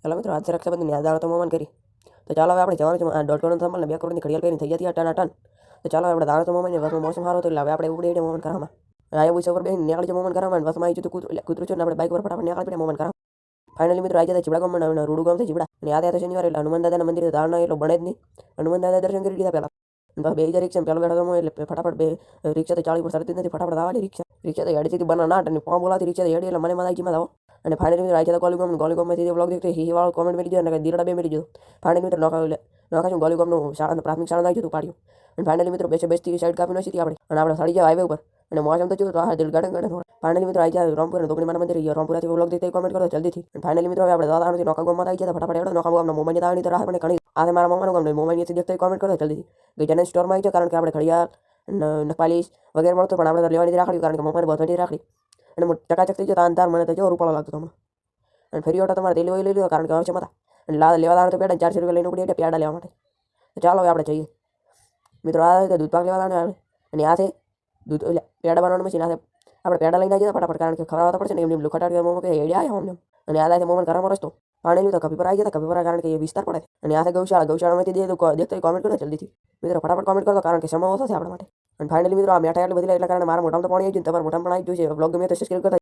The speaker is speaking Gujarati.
ચાલો મિત્રો આજે રક્ષાબંધન યાદ આવે તો મોમન કરી તો ચાલો હવે આપણે જવાનું છે દોઢ કરોડ સંભાળ 2 કરોડની ઘડિયાળ પહેરીને થઈ જતી ટન તો ચાલો આપણે દાણો તો મોમન બસમાં મોસમ સારો હતો એટલે હવે આપણે ઉપડે મોમન કરવામાં આયા બુઈ સવાર બેન નીકળી મોમન કરવામાં બસમાં આવી જતું કૂતરું છે ને આપણે બાઈક પર ફટાફટ નીકળી પડે મોમન કરવા ફાઇનલી મિત્રો આવી જતા ચીબડા ગામમાં રૂડુ ગામ છે ચીબડા અને યાદ તો શનિવારે એટલે હનુમાન દાદાના મંદિરે દાળના એટલો બને જ નહીં હનુમાન દાદા દર્શન કરી લીધા પહેલા બસ 2000 રિક્ષા પહેલો બેઠો તો એટલે ફટાફટ બે રિક્ષા તો 40 પર સરતી નથી ફટાફટ દાવાની રિક્ષા તો હેડીથી બના નાટ અને ફોર્મ બોલાતી રિક્ષા તો હેડી એટલે મને મજા આવી ગઈ અને ફાઇનલી મિત્રો આવી જતા ગોલીગોમમાંથી વ્લોગ દેખતો હી વાળો કોમેન્ટ મેળી દીધો અને દીરડા બે મેળી દીધો ફાઇનલી મિત્રો નોખા ગોલીગોમનું શાળા પ્રાથમિક શાળા નાખ્યું હતું પાડ્યું અને ફાઇનલી મિત્રો બેસતી સાઈડ કાપી નથી આપણે અને આપણે સડી જાય હાઈવે ઉપર અને મોસમ તો જોયું તો આ દિલ ગાર્ડન ફાઇનલી મિત્રો આવી જાય રામપુર અને દોકડી માના મંદિર રામપુરાથી વ્લોગ દેખતા કોમેન્ટ કરો જલ્દીથી ફાઇનલી મિત્રો હવે આપણે દાદાનું નોખા ગામમાં આવી ગયા ફટાફટ એવડો નોખા ગામના મોમાની દાવાની તો રાહ મને ઘણી આ મારા મામાનું ગામ મોમાનીથી દેખતા કોમેન્ટ કરો જલ્દીથી ગજાનન સ્ટોરમાં આવી જાય કારણ કે આપણે ઘડિયાળ નપાલીસ વગેરે મળતો પણ આપણે તો લેવાની રાખડી કારણ કે મોમાને બધાની રાખડી અને ચકાચક થઈ જતા અંધાર મને તો જો રૂપાળો લાગતો તમને અને ફરી વખત તમારે તેલી લઈ લીધો કારણ કે આવશે મતા અને લેવા દાણા તો પેડા 400 રૂપિયા લઈને ઉપડી એટલે પેડા લેવા માટે તો ચાલો હવે આપણે જઈએ મિત્રો આ દૂધ પાક લેવા દાણા આવે અને આ છે દૂધ એટલે પેડા બનાવવાનું મશીન આ આપણે પેડા લઈને આવી જતા ફટાફટ કારણ કે ખવડાવતા પડશે ને એમ લુખટાડ મોમો કે એડિયા આવ્યા અમને અને આ થાય મોમન ઘરમાં રસ્તો પાણી તો કભી પર આવી જતા કભી પર કારણ કે એ વિસ્તાર પડે અને આ ગૌશાળામાંથી દેખતો કોમેન્ટ કરો જલ્દીથી મિત્રો ફટાફટ કોમેન્ટ કરો કારણ કે સમય ઓછો છે આપણા માટે અને ફાઇનલી મિત્રો આ મેઠા એટલે બધી એટલે કારણ મારા મોઢામાં તો પાણી આવી ગયું તમારા મોઢામાં પણ આવી ગયું છે બ્લોગ ગમે તો સબસ્ક્રાઇબ કરતા